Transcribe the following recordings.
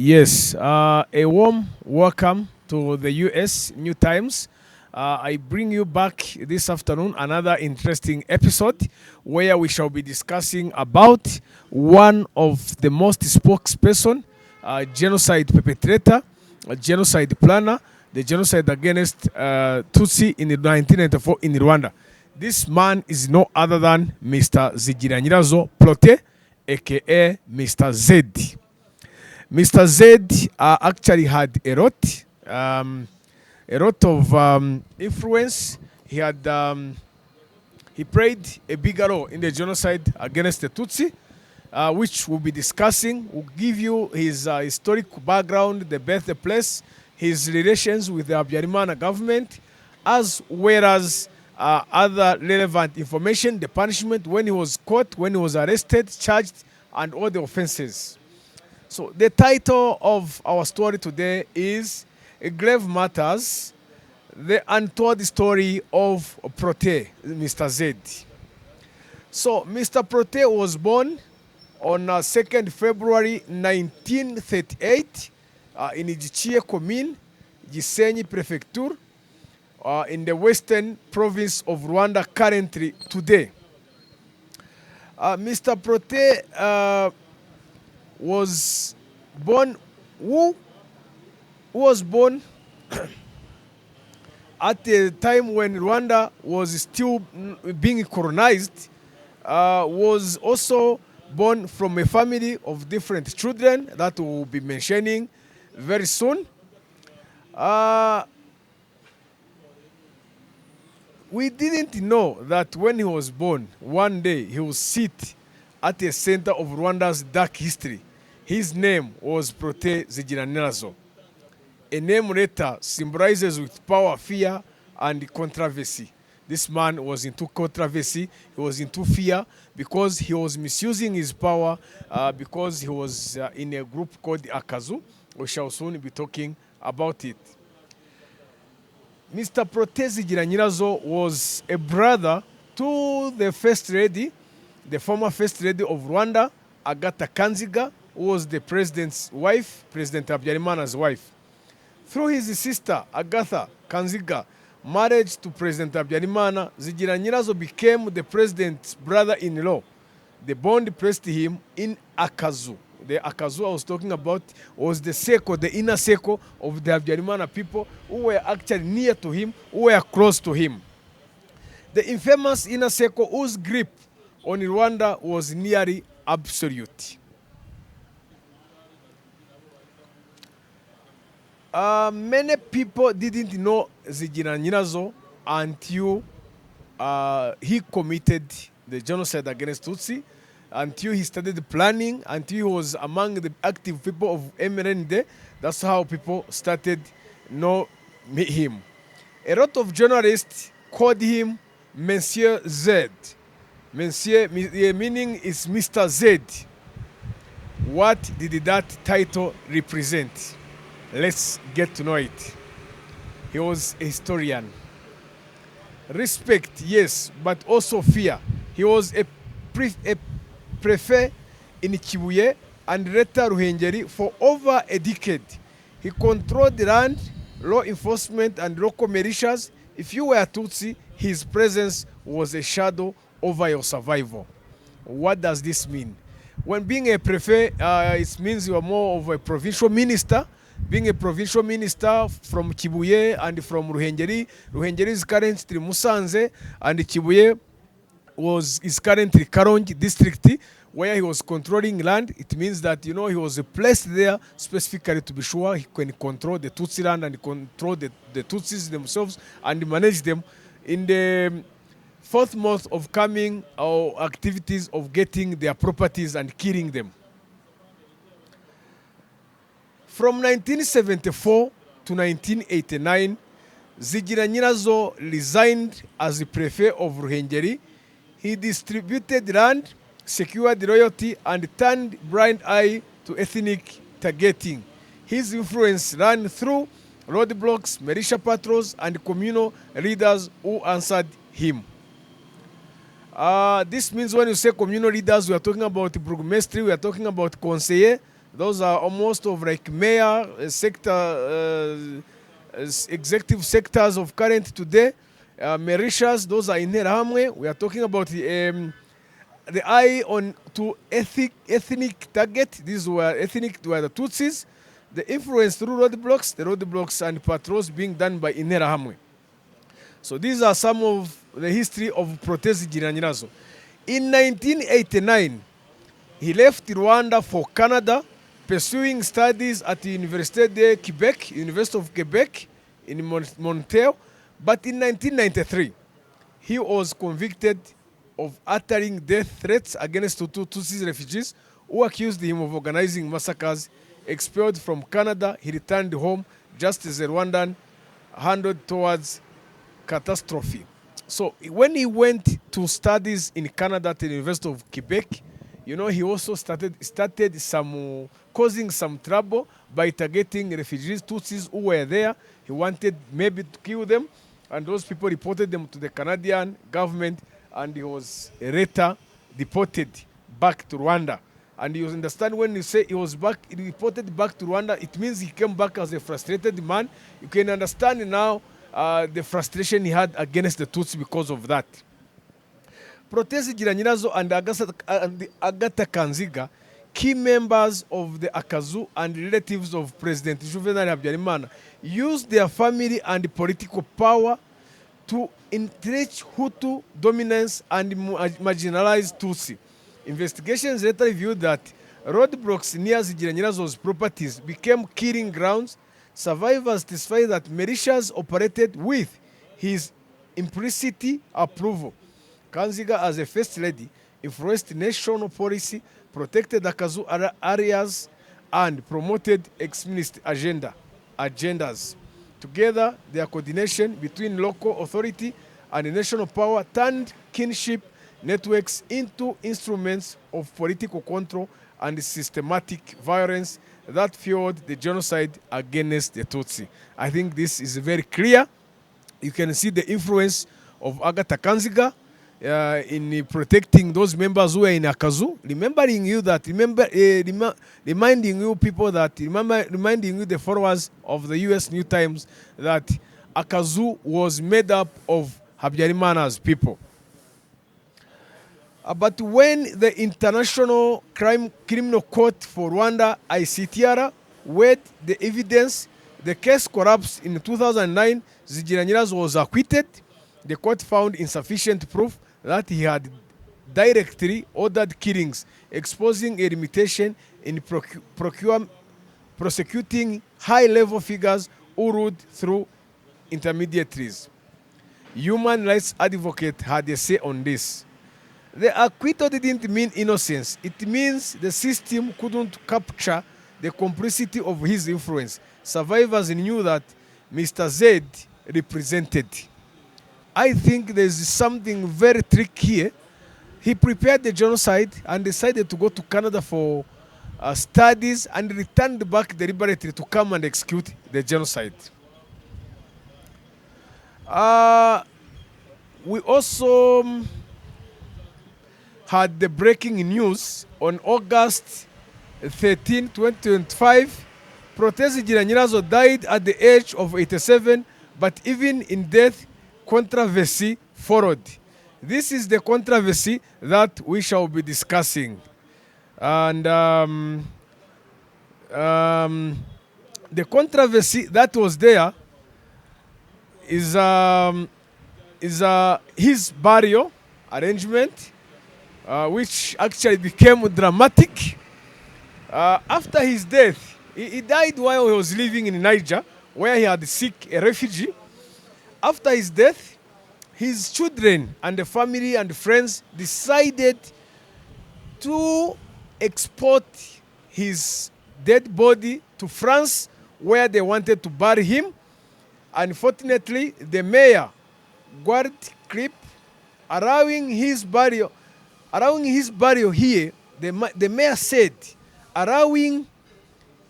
Yes, a warm welcome to the US New Times. I bring you back this afternoon another interesting episode where we shall be discussing about one of the most spokesperson, genocide perpetrator, genocide planner, the genocide against Tutsi in the 1994 in Rwanda. This man is no other than Mr. Zigiranyirazo Protais, aka Mr. Z. Mr. Z actually had a lot of influence. He played a bigger role in the genocide against the Tutsi, which we'll be discussing. We'll give you his historic background, the birthplace, his relations with the Habyarimana government, as well as other relevant information, the punishment when he was caught, when he was arrested, charged, and all the offenses. So the title of our story today is Grave Matters, the Untold Story of Protais, Mr. Z. So Mr. Protais was born on 2nd February 1938 in Igichie Commune, Gisenyi Prefecture, in the western province of Rwanda currently today. Mr. Protais was born who was born at a time when Rwanda was still being colonized, was also born from a family of different children that we'll be mentioning very soon. Uh, we didn't know that when he was born, one day he would sit at the center of Rwanda's dark history. His name was Protais Zigiranirazo. A name later symbolizes with power, fear, and controversy. This man was into controversy, he was into fear because he was misusing his power because he was in a group called Akazu. We shall soon be talking about it. Mr. Protais Zigiranirazo was a brother to the First Lady, the former First Lady of Rwanda, Agatha Kanziga, who was the president's wife, President Habyarimana's wife. Through his sister, Agatha Kanziga, marriage to President Habyarimana, Zigiranyirazo became the president's brother-in-law. The bond placed him in Akazu. The Akazu I was talking about was the circle, the inner circle of the Habyarimana people who were actually near to him, who were close to him. The infamous inner circle whose grip on Rwanda was nearly absolute. Many people didn't know Zigiranyirazo until he committed the genocide against Tutsi, until he started planning, until he was among the active people of MRND. That's how people started know him. A lot of journalists called him Monsieur Z. Monsieur, meaning is Mr. Z. What did that title represent? Let's get to know it. He was a historian. Respect, yes, but also fear. He was a prefect in Kibuye and later Ruhengeri for over a decade. He controlled the land, law enforcement, and local militias. If you were Tutsi, his presence was a shadow over your survival. What does this mean? When being a prefect, it means you are more of a provincial minister. Being a provincial minister from Kibuye and from Ruhengeri. Ruhengeri is currently Musanze, and Kibuye is currently Karongi district, where he was controlling land. It means that, he was placed there specifically to be sure he can control the Tutsi land and control the Tutsis themselves and manage them in the fourth month of coming activities of getting their properties and killing them. From 1974 to 1989, Zigiranyirazo resigned as the prefect of Ruhengeri. He distributed land, secured loyalty, and turned blind eye to ethnic targeting. His influence ran through roadblocks, militia patrols, and communal leaders who answered him. This means when you say communal leaders, we are talking about burgomestre, we are talking about conseiller, Those are almost of like mayor sector, executive sectors of current today. Militias, those are in Interahamwe. We are talking about the eye on to ethnic target. These were ethnic, were the Tutsis. The influence through roadblocks, the roadblocks and patrols being done by Interahamwe. So these are some of the history of Protais Giranyirazo. In 1989, he left Rwanda for Canada, pursuing studies at the Université de Quebec, University of Quebec in Montreal. But in 1993, he was convicted of uttering death threats against Tutsi refugees who accused him of organizing massacres. Expelled from Canada, he returned home just as the Rwandan handed towards catastrophe. So when he went to studies in Canada at the University of Quebec, you know, he also started some causing some trouble by targeting refugees, Tutsis who were there. He wanted maybe to kill them, and those people reported them to the Canadian government, and he was later deported back to Rwanda. And you understand when you say he was reported back to Rwanda, it means he came back as a frustrated man. You can understand now the frustration he had against the Tutsi because of that. Protais Giranyirazo and Agatha Kanziga, key members of the Akazu and relatives of President Juvenal Habyarimana, used their family and political power to entrench Hutu dominance and marginalize Tutsi. Investigations later revealed that roadblocks near Zigiranyirazo's properties became killing grounds. Survivors testify that militias operated with his implicit approval. Kanziga, as a first lady, influenced national policy, protected Akazu areas, and promoted extremist agendas. Together, their coordination between local authority and national power turned kinship networks into instruments of political control and systematic violence that fueled the genocide against the Tutsi. I think this is very clear. You can see the influence of Agatha Kanziga in protecting those members who were in Akazu, reminding you the followers of the US New Times, that Akazu was made up of Habyarimana's people. But when the International Criminal Court for Rwanda, ICTR, weighed the evidence, the case collapsed in 2009. Zigiranyirazo was acquitted. The court found insufficient proof that he had directly ordered killings, exposing a limitation in prosecuting high-level figures who ruled through intermediaries. Human rights advocates had a say on this. The acquittal didn't mean innocence. It means the system couldn't capture the complicity of his influence. Survivors knew that Mr. Z represented. I think there's something very tricky here. He prepared the genocide and decided to go to Canada for studies and returned back deliberately to come and execute the genocide. We also had the breaking news on August 13, 2025. Protais Giranyirazo died at the age of 87, but even in death, controversy followed. This is the controversy that we shall be discussing. And the controversy that was there is his burial arrangement, which actually became dramatic. After his death, he died while he was living in Niger, where he had seek a refugee. After his death, his children and the family and friends decided to export his dead body to France, where they wanted to bury him. Unfortunately, the mayor, Guard Clip, allowing his burial here, the mayor said, allowing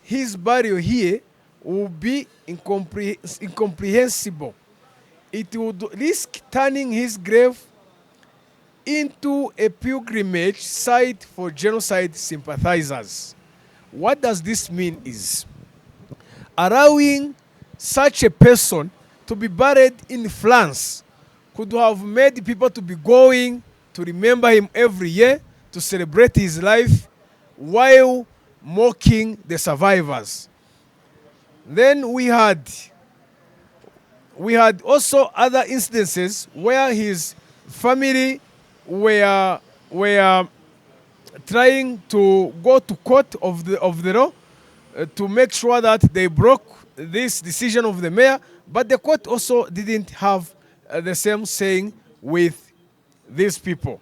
his burial here would be incomprehensible. It would risk turning his grave into a pilgrimage site for genocide sympathizers. What does this mean is allowing such a person to be buried in France could have made people to be going to remember him every year, to celebrate his life while mocking the survivors. Then we had also other instances where his family were trying to go to court of the law to make sure that they broke this decision of the mayor, but the court also didn't have the same saying with these people.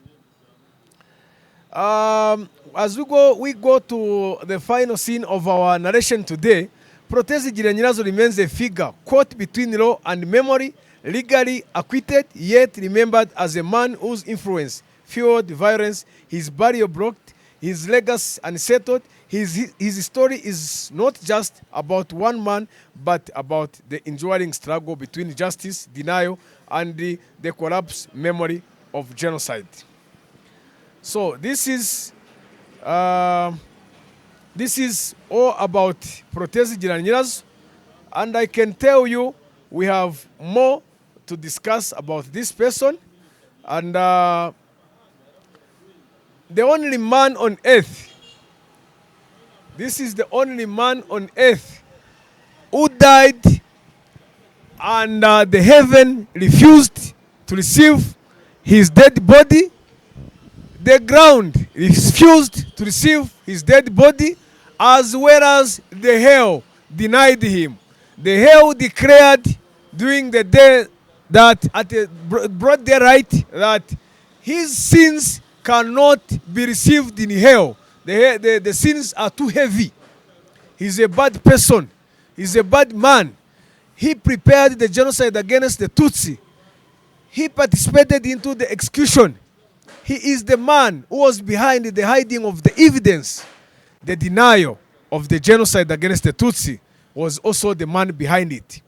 As we go to the final scene of our narration today. Protais Giranyirazo remains a figure caught between law and memory, legally acquitted, yet remembered as a man whose influence fueled violence, his burial broke, his legacy unsettled. His story is not just about one man, but about the enduring struggle between justice, denial, and the collapsed memory of genocide. So this is all about Protais Giranyirazo, and I can tell you we have more to discuss about this person. And the only man on earth, this is the only man on earth who died and the heaven refused to receive his dead body. The ground refused to receive his dead body, as well as the hell denied him. The hell declared during the day that at the broad daylight that his sins cannot be received in hell. The sins are too heavy. He's a bad person. He's a bad man. He prepared the genocide against the Tutsi. He participated into the execution. He is the man who was behind the hiding of the evidence. The denial of the genocide against the Tutsi was also the man behind it.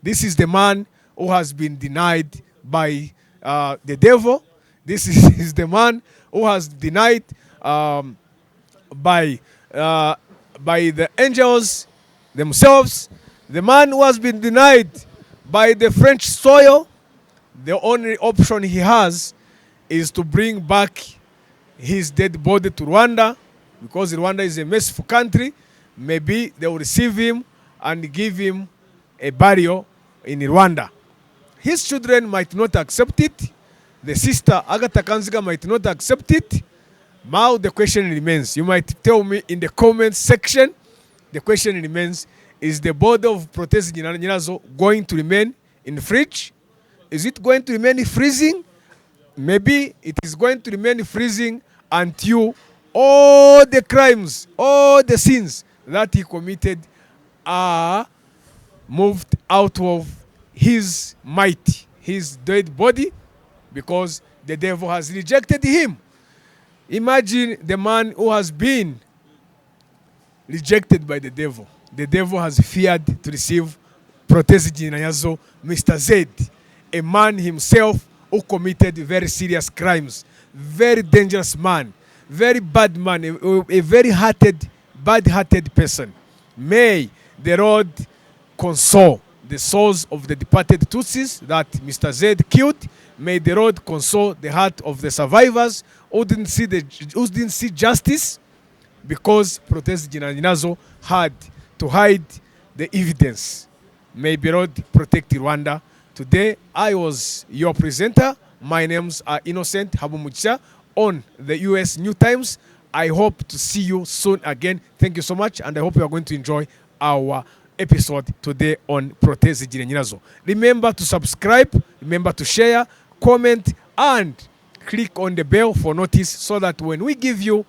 This is the man who has been denied by the devil. This is the man who has denied by the angels themselves. The man who has been denied by the French soil. The only option he has is to bring back his dead body to Rwanda, because Rwanda is a merciful country. Maybe they will receive him and give him a burial in Rwanda. His children might not accept it. The sister Agatha Kanziga might not accept it. Now the question remains. You might tell me in the comments section. The question remains: is the body of Protais Giranyirazo going to remain in the fridge? Is it going to remain freezing? Maybe it is going to remain freezing until all the crimes, all the sins that he committed are moved out of his might, his dead body, because the devil has rejected him. Imagine the man who has been rejected by the devil. The devil has feared to receive Protais Giranyirazo, Mr. Z, a man himself who committed very serious crimes, very dangerous man, very bad man, a very bad-hearted person. May the Lord console the souls of the departed Tutsis that Mr. Z killed. May the Lord console the heart of the survivors who didn't see justice, because Protais Giranyirazo had to hide the evidence. May the Lord protect Rwanda. Today, I was your presenter. My names are Innocent Habumucha on the US New Times. I hope to see you soon again. Thank you so much, and I hope you are going to enjoy our episode today on Protais Giranyirazo. Remember to subscribe, remember to share, comment, and click on the bell for notice, so that when we give you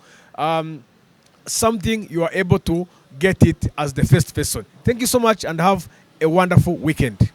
something, you are able to get it as the first person. Thank you so much, and have a wonderful weekend.